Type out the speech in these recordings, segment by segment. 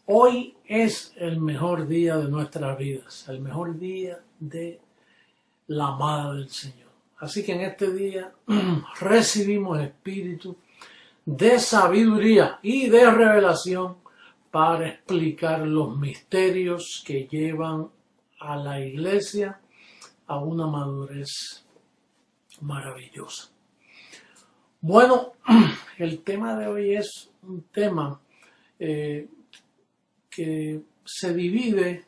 Hoy es el mejor día de nuestras vidas, el mejor día de la amada del Señor. Así que en este día recibimos el espíritu de sabiduría y de revelación para explicar los misterios que llevan a la iglesia a una madurez maravillosa. Bueno, el tema de hoy es un tema que se divide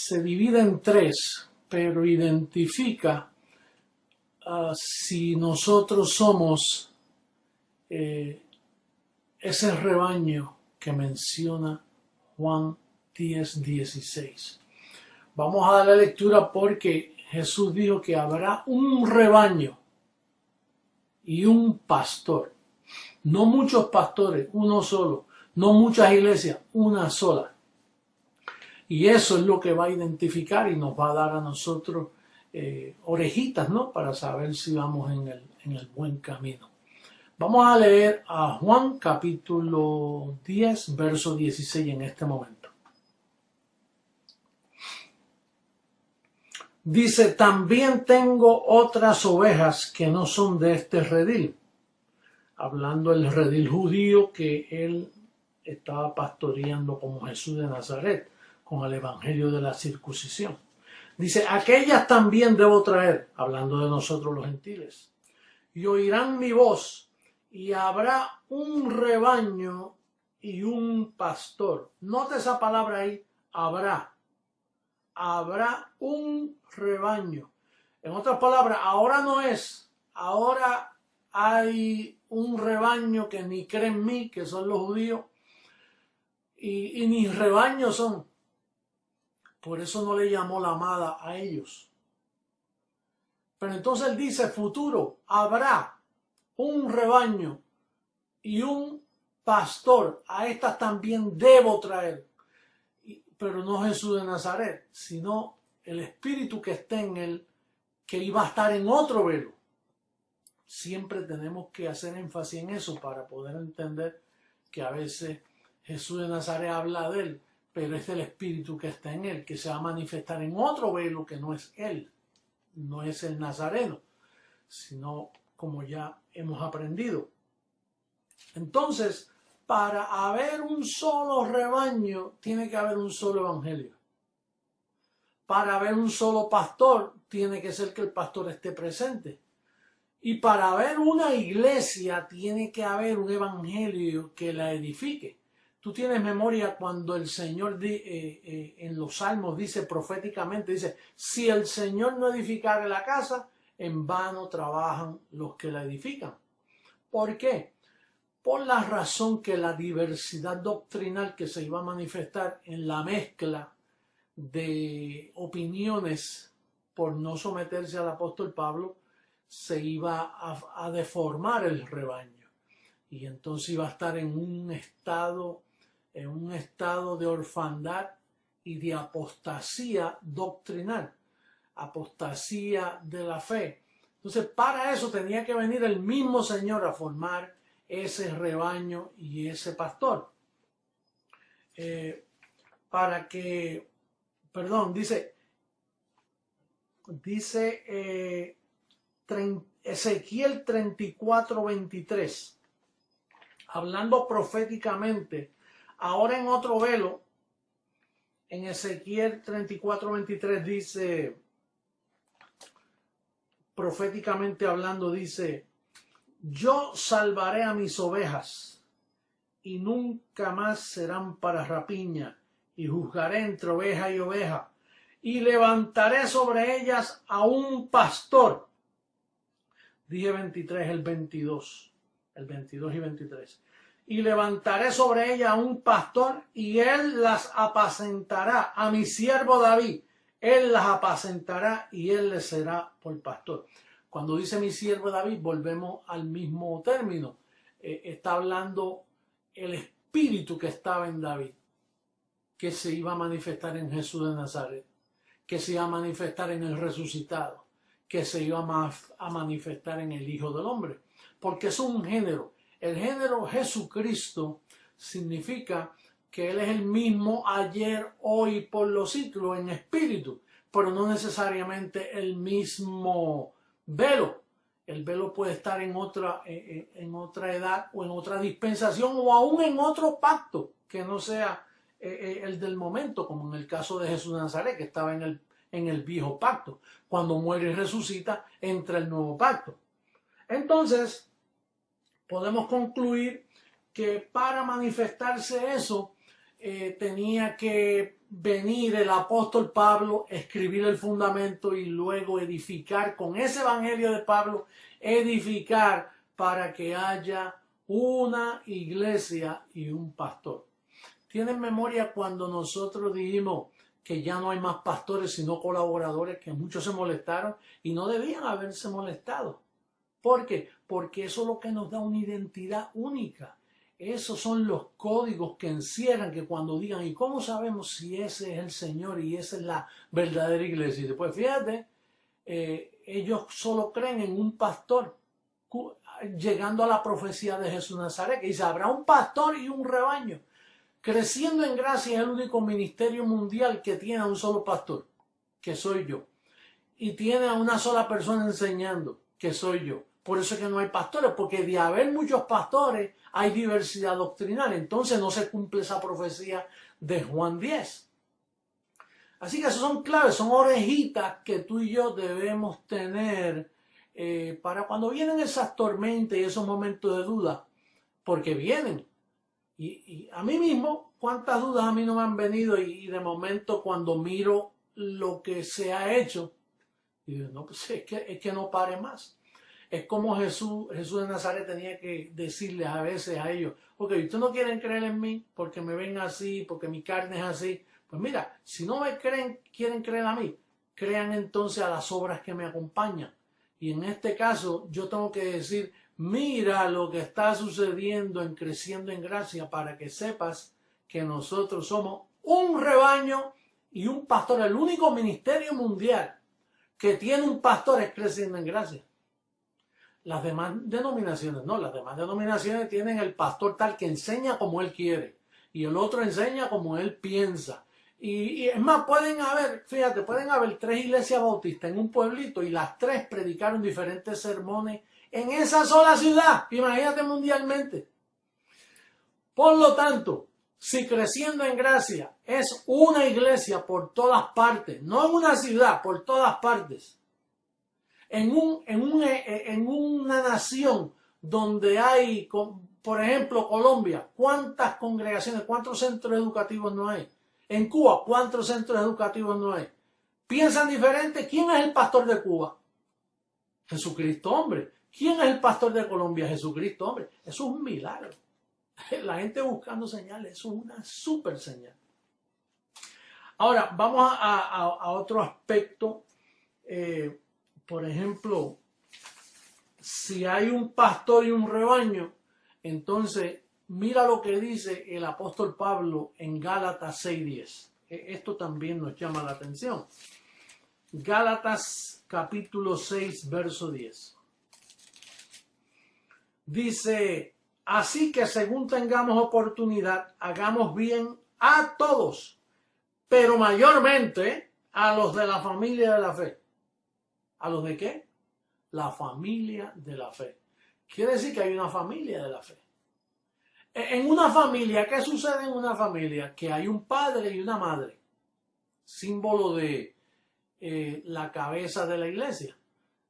en tres, pero identifica si nosotros somos ese rebaño que menciona Juan 10:16. Vamos a darle lectura porque Jesús dijo que habrá un rebaño y un pastor. No muchos pastores, uno solo. No muchas iglesias, una sola. Y eso es lo que va a identificar y nos va a dar a nosotros orejitas, ¿no? Para saber si vamos en el buen camino. Vamos a leer a Juan capítulo 10, verso 16 en este momento. Dice, también tengo otras ovejas que no son de este redil. Hablando del redil judío que él estaba pastoreando como Jesús de Nazaret, con el evangelio de la circuncisión. Dice, aquellas también debo traer, hablando de nosotros los gentiles, y oirán mi voz, y habrá un rebaño y un pastor. Nota esa palabra ahí, habrá. Habrá un rebaño. En otras palabras, ahora no es, ahora hay un rebaño que ni cree en mí, que son los judíos, y ni rebaños son. Por eso no le llamó la amada a ellos. Pero entonces él dice futuro, habrá un rebaño y un pastor. A estas también debo traer. Pero no Jesús de Nazaret, sino el espíritu que está en él, que iba a estar en otro velo. Siempre tenemos que hacer énfasis en eso para poder entender que a veces Jesús de Nazaret habla de él, pero es el espíritu que está en él, que se va a manifestar en otro velo que no es él, no es el nazareno, sino como ya hemos aprendido. Entonces, para haber un solo rebaño, tiene que haber un solo evangelio. Para haber un solo pastor, tiene que ser que el pastor esté presente. Y para haber una iglesia, tiene que haber un evangelio que la edifique. Tú tienes memoria cuando el Señor en los Salmos dice proféticamente, dice, si el Señor no edificare la casa, en vano trabajan los que la edifican. ¿Por qué? Por la razón que la diversidad doctrinal que se iba a manifestar en la mezcla de opiniones por no someterse al apóstol Pablo, se iba a deformar el rebaño. Y entonces iba a estar en un estado de orfandad y de apostasía doctrinal, apostasía de la fe. Entonces, para eso tenía que venir el mismo Señor a formar ese rebaño y ese pastor. Dice Ezequiel 34:23, hablando proféticamente, ahora en otro velo, en Ezequiel 34:23 dice, proféticamente hablando, dice, yo salvaré a mis ovejas y nunca más serán para rapiña, y juzgaré entre oveja y oveja, y levantaré sobre ellas a un pastor. Dije 23, el 22 y 23. Y levantaré sobre ella a un pastor, y él las apacentará, a mi siervo David, él las apacentará, y él les será por pastor. Cuando dice mi siervo David, volvemos al mismo término. Está hablando el espíritu que estaba en David, que se iba a manifestar en Jesús de Nazaret, que se iba a manifestar en el resucitado, que se iba a manifestar en el Hijo del Hombre, porque es un género. El género Jesucristo significa que Él es el mismo ayer, hoy, por los siglos en espíritu, pero no necesariamente el mismo velo. El velo puede estar en otra edad o en otra dispensación o aún en otro pacto que no sea el del momento, como en el caso de Jesús de Nazaret, que estaba en el viejo pacto. Cuando muere y resucita, entra el nuevo pacto. Entonces, podemos concluir que para manifestarse eso, tenía que venir el apóstol Pablo, escribir el fundamento y luego edificar con ese evangelio de Pablo, edificar para que haya una iglesia y un pastor. ¿Tienen memoria cuando nosotros dijimos que ya no hay más pastores sino colaboradores, que muchos se molestaron y no debían haberse molestado? ¿Por qué? Porque eso es lo que nos da una identidad única. Esos son los códigos que encierran, que cuando digan, ¿y cómo sabemos si ese es el Señor y esa es la verdadera iglesia? Y después, fíjate, ellos solo creen en un pastor, llegando a la profecía de Jesús de Nazaret, que dice, habrá un pastor y un rebaño. Creciendo en Gracia es el único ministerio mundial que tiene a un solo pastor, que soy yo. Y tiene a una sola persona enseñando, que soy yo. Por eso es que no hay pastores, porque de haber muchos pastores hay diversidad doctrinal. Entonces no se cumple esa profecía de Juan 10. Así que esas son claves, son orejitas que tú y yo debemos tener para cuando vienen esas tormentas y esos momentos de duda, porque vienen. Y a mí mismo, ¿cuántas dudas a mí no me han venido? Y de momento cuando miro lo que se ha hecho, y digo, no, pues es que no pare más. Es como Jesús de Nazaret tenía que decirles a veces a ellos, ok, ustedes no quieren creer en mí porque me ven así, porque mi carne es así. Pues mira, si no me quieren creer a mí, crean entonces a las obras que me acompañan. Y en este caso yo tengo que decir, mira lo que está sucediendo en Creciendo en Gracia para que sepas que nosotros somos un rebaño y un pastor. El único ministerio mundial que tiene un pastor es Creciendo en Gracia. Las demás denominaciones no, las demás denominaciones tienen el pastor tal que enseña como él quiere y el otro enseña como él piensa. Y es más, pueden haber 3 iglesias bautistas en un pueblito y las 3 predicaron diferentes sermones en esa sola ciudad. Imagínate mundialmente. Por lo tanto, si Creciendo en Gracia es una iglesia por todas partes, no en una ciudad, por todas partes, en una nación donde hay, por ejemplo, Colombia, ¿cuántas congregaciones, cuántos centros educativos no hay? En Cuba, ¿cuántos centros educativos no hay? ¿Piensan diferente? ¿Quién es el pastor de Cuba? Jesucristo, hombre. ¿Quién es el pastor de Colombia? Jesucristo, hombre. Eso es un milagro. La gente buscando señales, eso es una súper señal. Ahora, vamos a otro aspecto. Por ejemplo, si hay un pastor y un rebaño, entonces mira lo que dice el apóstol Pablo en Gálatas 6:10. Esto también nos llama la atención. Gálatas capítulo 6, verso 10. Dice, así que según tengamos oportunidad, hagamos bien a todos, pero mayormente a los de la familia de la fe. ¿A los de qué? La familia de la fe. Quiere decir que hay una familia de la fe. En una familia, ¿qué sucede en una familia? Que hay un padre y una madre, símbolo de la cabeza de la iglesia.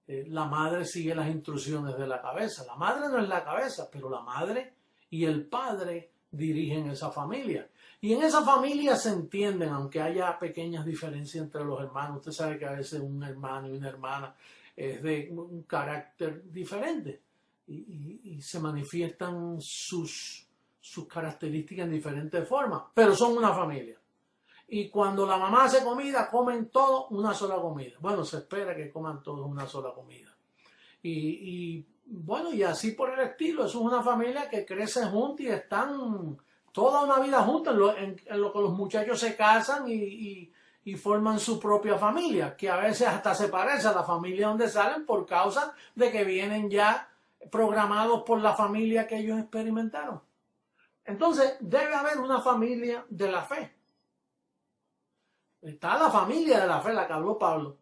La madre sigue las instrucciones de la cabeza. La madre no es la cabeza, pero la madre y el padre dirigen esa familia. Y en esa familia se entienden, aunque haya pequeñas diferencias entre los hermanos. Usted sabe que a veces un hermano y una hermana es de un carácter diferente y se manifiestan sus características en diferentes formas, pero son una familia. Y cuando la mamá hace comida, comen todos una sola comida. Bueno, se espera que coman todos una sola comida. Y bueno, y así por el estilo. Eso es una familia que crece junta y están toda una vida juntos en lo que los muchachos se casan y forman su propia familia, que a veces hasta se parece a la familia donde salen por causa de que vienen ya programados por la familia que ellos experimentaron. Entonces debe haber una familia de la fe. Está la familia de la fe, la que habló Pablo.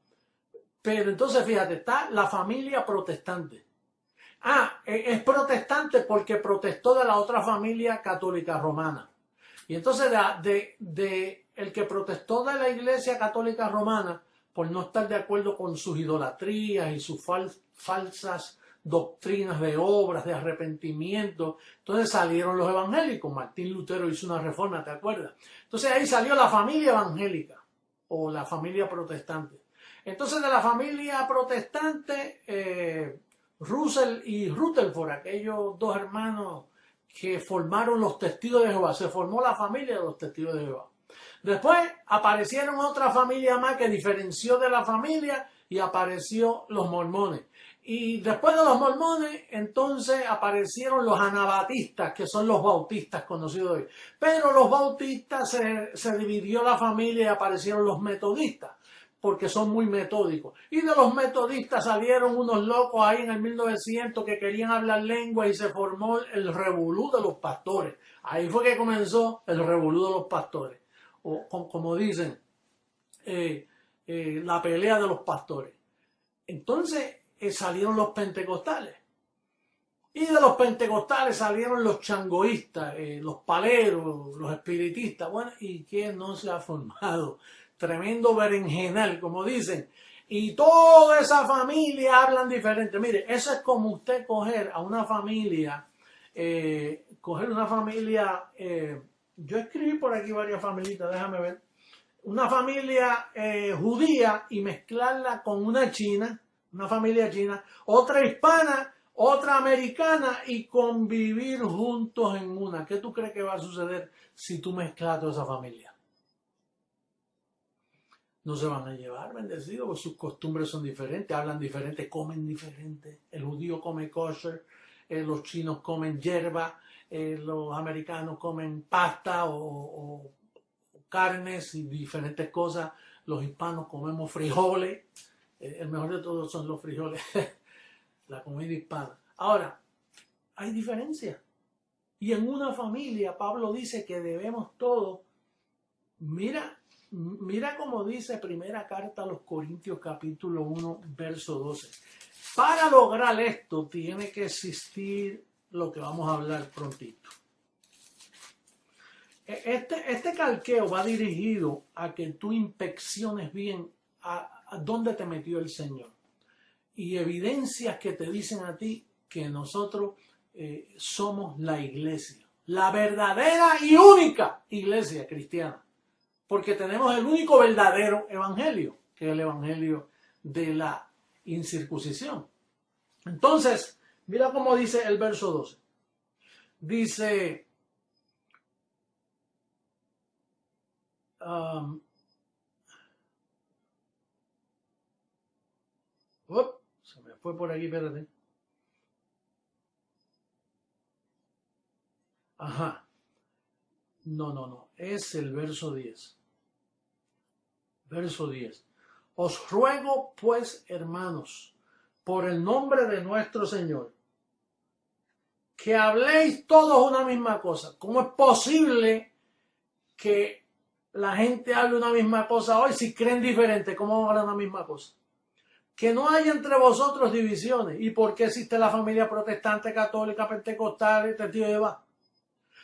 Pero entonces fíjate, está la familia protestante. Es protestante porque protestó de la otra familia católica romana. Y entonces el que protestó de la Iglesia Católica Romana por no estar de acuerdo con sus idolatrías y sus falsas doctrinas de obras, de arrepentimiento, entonces salieron los evangélicos. Martín Lutero hizo una reforma, ¿te acuerdas? Entonces ahí salió la familia evangélica o la familia protestante. Entonces de la familia protestante, Russell y Rutherford, aquellos dos hermanos que formaron los testigos de Jehová, se formó la familia de los testigos de Jehová. Después aparecieron otra familia más que diferenció de la familia y apareció los mormones. Y después de los mormones, entonces aparecieron los anabatistas, que son los bautistas conocidos hoy. Pero los bautistas se dividió la familia y aparecieron los metodistas, porque son muy metódicos. Y de los metodistas salieron unos locos ahí en el 1900 que querían hablar lengua y se formó el revolú de los pastores. Ahí fue que comenzó el revolú de los pastores. O como dicen, la pelea de los pastores. Entonces salieron los pentecostales. Y de los pentecostales salieron los changoístas, los paleros, los espiritistas. Bueno, ¿y quién no se ha formado? Tremendo berenjenal, como dicen. Y toda esa familia hablan diferente. Mire, eso es como usted coger a una familia, yo escribí por aquí varias familitas, déjame ver. Una familia judía y mezclarla con una china, una familia china, otra hispana, otra americana y convivir juntos en una. ¿Qué tú crees que va a suceder si tú mezclas toda esa familia? No se van a llevar, bendecidos, porque sus costumbres son diferentes, hablan diferente, comen diferente. El judío come kosher, los chinos comen yerba, los americanos comen pasta o carnes y diferentes cosas. Los hispanos comemos frijoles. El mejor de todos son los frijoles, la comida hispana. Ahora, hay diferencia. Y en una familia, Pablo dice que debemos todos, mira como dice primera carta a los Corintios capítulo 1, verso 12. Para lograr esto tiene que existir lo que vamos a hablar prontito. Este calqueo va dirigido a que tú inspecciones bien a dónde te metió el Señor. Y evidencias que te dicen a ti que nosotros somos la iglesia. La verdadera y única iglesia cristiana. Porque tenemos el único verdadero evangelio, que es el evangelio de la incircuncisión. Entonces, mira cómo dice el verso 12. Dice, se me fue por aquí, espérate. Ajá. No, es el verso 10. Verso 10. Os ruego, pues, hermanos, por el nombre de nuestro Señor, que habléis todos una misma cosa. ¿Cómo es posible que la gente hable una misma cosa hoy si creen diferente? ¿Cómo van a hablar una misma cosa? Que no haya entre vosotros divisiones. ¿Y por qué existe la familia protestante, católica, pentecostal, testigo de Jehová?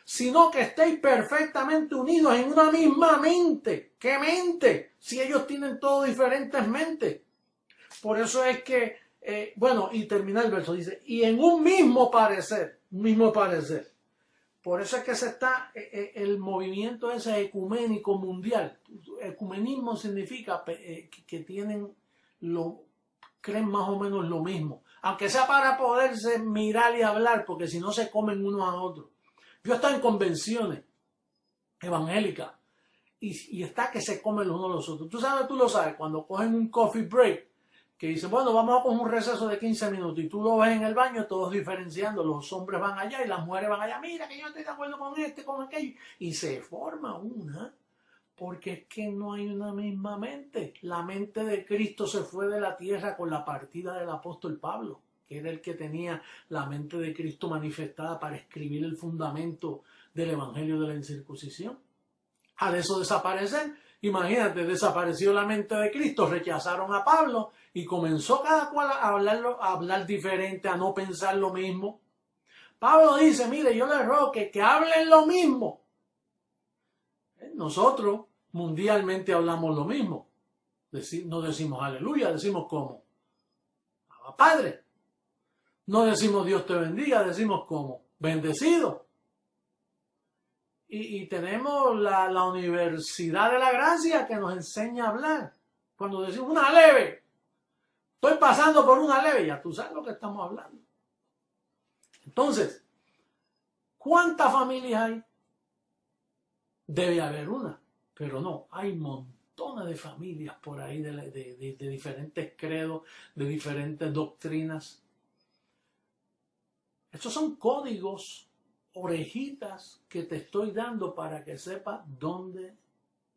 Sino que estéis perfectamente unidos en una misma mente. ¿Qué mente? Si ellos tienen todo diferentes mentes. Por eso es que, y termina el verso, dice, y en un mismo parecer. Por eso es que el movimiento ese ecuménico mundial. Ecumenismo significa que creen más o menos lo mismo. Aunque sea para poderse mirar y hablar, porque si no se comen unos a otros. Yo estoy en convenciones evangélicas y está que se comen los unos a los otros. Tú lo sabes, cuando cogen un coffee break, que dicen, bueno, vamos a coger un receso de 15 minutos y tú lo ves en el baño, todos diferenciando, los hombres van allá y las mujeres van allá, mira que yo estoy de acuerdo con con aquello, y se forma una, porque es que no hay una misma mente. La mente de Cristo se fue de la tierra con la partida del apóstol Pablo, que era el que tenía la mente de Cristo manifestada para escribir el fundamento del evangelio de la incircuncisión. Al eso desaparecer, imagínate, desapareció la mente de Cristo, rechazaron a Pablo y comenzó cada cual a hablar diferente, a no pensar lo mismo. Pablo dice, mire, yo les ruego que hablen lo mismo. Nosotros mundialmente hablamos lo mismo. No decimos aleluya, decimos ¿cómo? Padre. No decimos Dios te bendiga, decimos ¿cómo? Bendecido. Y tenemos la Universidad de la Gracia que nos enseña a hablar. Cuando decimos una leve, estoy pasando por una leve, ya tú sabes lo que estamos hablando. Entonces, ¿cuántas familias hay? Debe haber una, pero no, hay montones de familias por ahí de diferentes credos, de diferentes doctrinas. Estos son códigos, orejitas que te estoy dando para que sepas dónde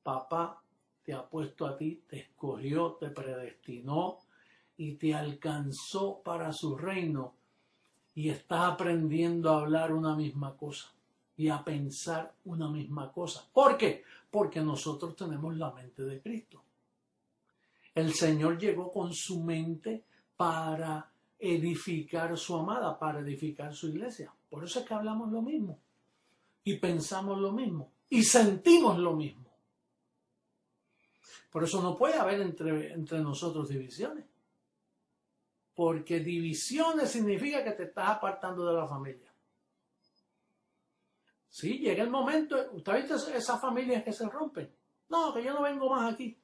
papá te ha puesto a ti, te escogió, te predestinó y te alcanzó para su reino, y estás aprendiendo a hablar una misma cosa y a pensar una misma cosa. ¿Por qué? Porque nosotros tenemos la mente de Cristo. El Señor llegó con su mente para edificar su amada, para edificar su iglesia. Por eso es que hablamos lo mismo y pensamos lo mismo y sentimos lo mismo. Por eso no puede haber entre nosotros divisiones. Porque divisiones significa que te estás apartando de la familia. Sí, llega el momento, ¿usted ha visto esas familias que se rompen? No, que yo no vengo más aquí.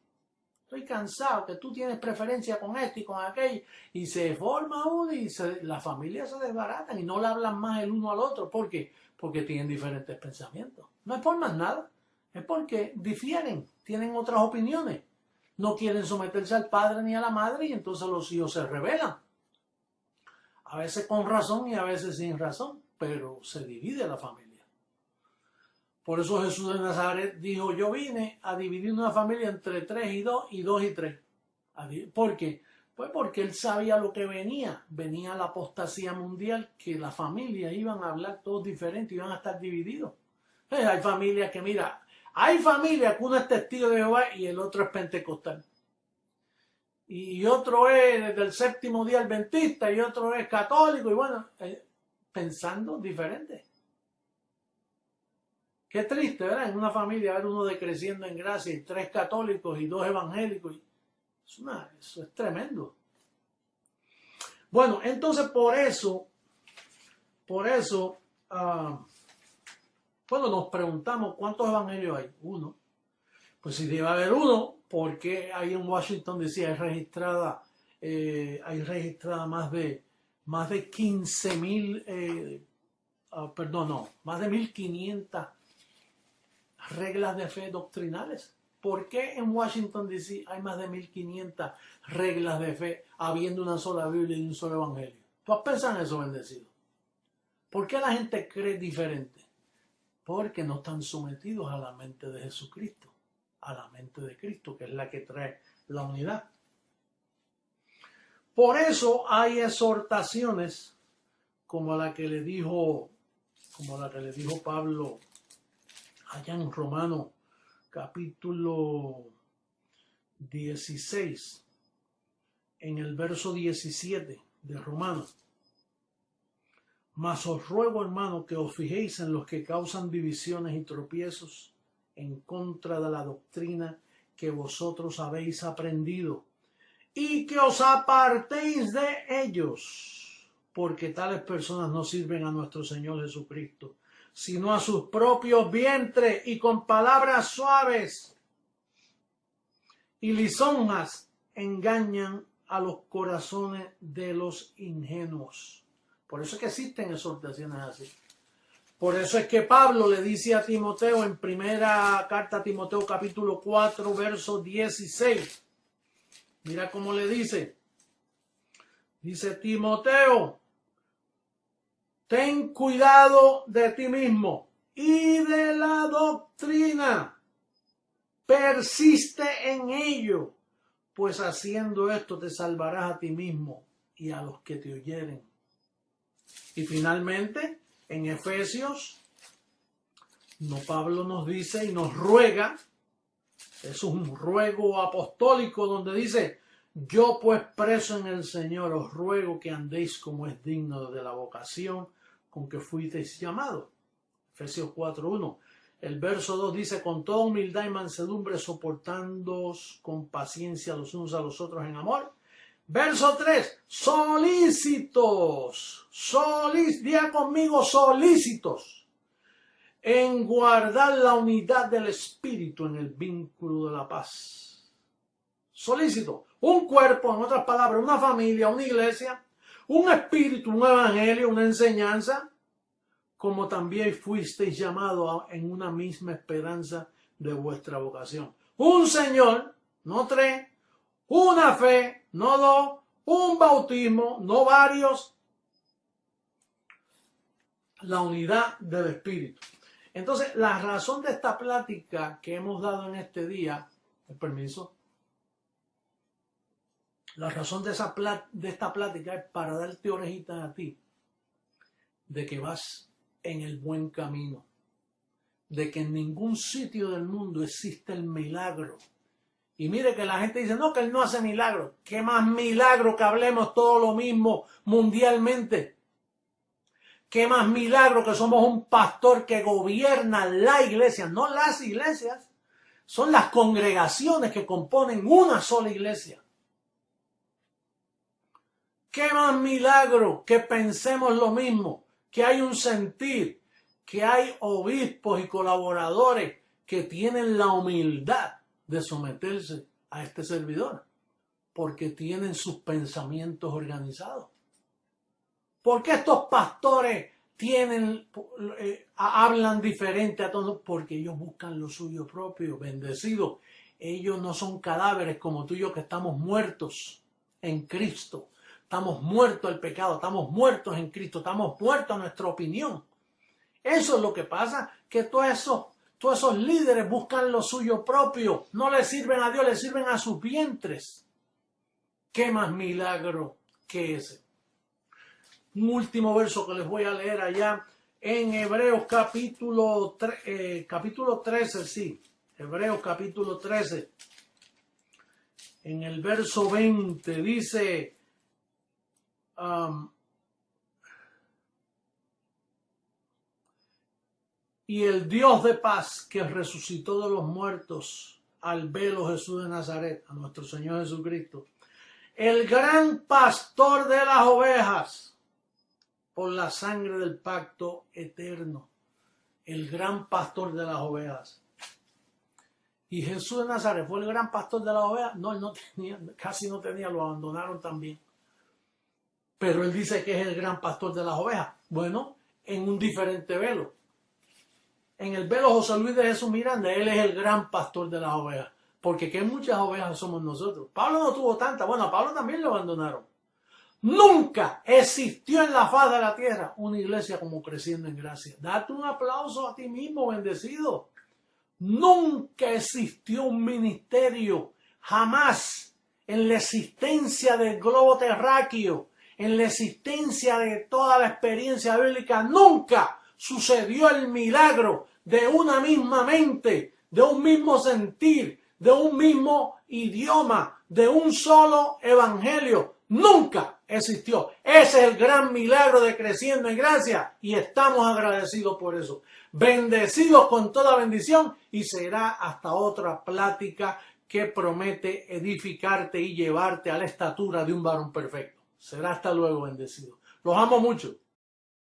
Estoy cansado, que tú tienes preferencia con este y con aquello. Y se forma uno y las familias se desbaratan y no le hablan más el uno al otro. ¿Por qué? Porque tienen diferentes pensamientos. No es por más nada, es porque difieren, tienen otras opiniones. No quieren someterse al padre ni a la madre y entonces los hijos se rebelan. A veces con razón y a veces sin razón, pero se divide la familia. Por eso Jesús de Nazaret dijo, yo vine a dividir una familia entre 3 y 2 y 2 y 3. ¿Por qué? Pues porque él sabía lo que venía. Venía la apostasía mundial, que las familias iban a hablar todos diferentes, iban a estar divididos. Hay familias que, mira, hay familias que uno es testigo de Jehová y el otro es pentecostal. Y otro es del séptimo día adventista y otro es católico y bueno, pensando diferente. Qué triste, ¿verdad? En una familia ver uno decreciendo en gracia y 3 católicos y 2 evangélicos. Eso es tremendo. Bueno, entonces por eso, bueno, nos preguntamos cuántos evangelios hay. 1. Pues si debe haber 1, ¿por qué ahí en Washington DC hay registrada más de 15.000, más de 1.500 reglas de fe doctrinales? ¿Por qué en Washington DC hay más de 1.500 reglas de fe habiendo una sola Biblia y un solo evangelio? ¿Tú has pensado en eso, bendecido? ¿Por qué la gente cree diferente? Porque no están sometidos a la mente de Jesucristo, a la mente de Cristo, que es la que trae la unidad. Por eso hay exhortaciones como la que le dijo Pablo allá en Romanos capítulo 16, en el verso 17 de Romanos. Mas os ruego, hermano, que os fijéis en los que causan divisiones y tropiezos en contra de la doctrina que vosotros habéis aprendido, y que os apartéis de ellos, porque tales personas no sirven a nuestro Señor Jesucristo, sino a sus propios vientres, y con palabras suaves y lisonjas engañan a los corazones de los ingenuos. Por eso es que existen exhortaciones así. Por eso es que Pablo le dice a Timoteo en primera carta a Timoteo capítulo 4 verso 16. Mira cómo le dice. Dice Timoteo, ten cuidado de ti mismo y de la doctrina. Persiste en ello, pues haciendo esto te salvarás a ti mismo y a los que te oyeren. Y finalmente, en Efesios No, Pablo nos dice y nos ruega, es un ruego apostólico donde dice: yo pues preso en el Señor os ruego que andéis como es digno de la vocación con que fuisteis llamados. Efesios 4:1. El verso 2 dice: con toda humildad y mansedumbre soportándoos con paciencia los unos a los otros en amor. Verso 3, solícitos, diga conmigo, solícitos, en guardar la unidad del Espíritu en el vínculo de la paz. Solícito, un cuerpo, en otras palabras, una familia, una iglesia, un espíritu, un evangelio, una enseñanza, como también fuisteis llamados en una misma esperanza de vuestra vocación. Un Señor, no tres, una fe, no dos, un bautismo, no varios, la unidad del Espíritu. Entonces, la razón de esta plática que hemos dado en este día, con permiso, la razón de esta plática es para darte orejitas a ti, de que vas en el buen camino, de que en ningún sitio del mundo existe el milagro. Y mire que la gente dice, no, que él no hace milagros. ¿Qué más milagro que hablemos todo lo mismo mundialmente? ¿Qué más milagro que somos un pastor que gobierna la iglesia? No las iglesias, son las congregaciones que componen una sola iglesia. ¿Qué más milagro que pensemos lo mismo? Que hay un sentir, que hay obispos y colaboradores que tienen la humildad de someterse a este servidor, porque tienen sus pensamientos organizados. ¿Por qué estos pastores hablan diferente a todos? Porque ellos buscan lo suyo propio, bendecidos. Ellos no son cadáveres como tú y yo, que estamos muertos en Cristo. Estamos muertos al pecado, estamos muertos en Cristo, estamos muertos a nuestra opinión. Eso es lo que pasa, que todos esos líderes buscan lo suyo propio, no le sirven a Dios, le sirven a sus vientres. ¿Qué más milagro que ese? Un último verso que les voy a leer allá en Hebreos capítulo 13, sí, Hebreos capítulo 13. En el verso 20 dice, y el Dios de paz que resucitó de los muertos al velo Jesús de Nazaret, a nuestro Señor Jesucristo, el gran pastor de las ovejas, por la sangre del pacto eterno, el gran pastor de las ovejas. Y Jesús de Nazaret fue el gran pastor de las ovejas. No, él no tenía, casi no tenía, lo abandonaron también. Pero él dice que es el gran pastor de las ovejas. Bueno, en un diferente velo. En el velo José Luis de Jesús Miranda, él es el gran pastor de las ovejas. Porque qué muchas ovejas somos nosotros. Pablo no tuvo tantas. Bueno, a Pablo también lo abandonaron. Nunca existió en la faz de la tierra una iglesia como Creciendo en Gracia. Date un aplauso a ti mismo, bendecido. Nunca existió un ministerio, jamás, en la existencia del globo terráqueo, en la existencia de toda la experiencia bíblica, nunca sucedió el milagro de una misma mente, de un mismo sentir, de un mismo idioma, de un solo evangelio. Nunca existió. Ese es el gran milagro de Creciendo en Gracia y estamos agradecidos por eso. Bendecidos con toda bendición, y será hasta otra plática que promete edificarte y llevarte a la estatura de un varón perfecto. Será hasta luego, bendecido. Los amo mucho.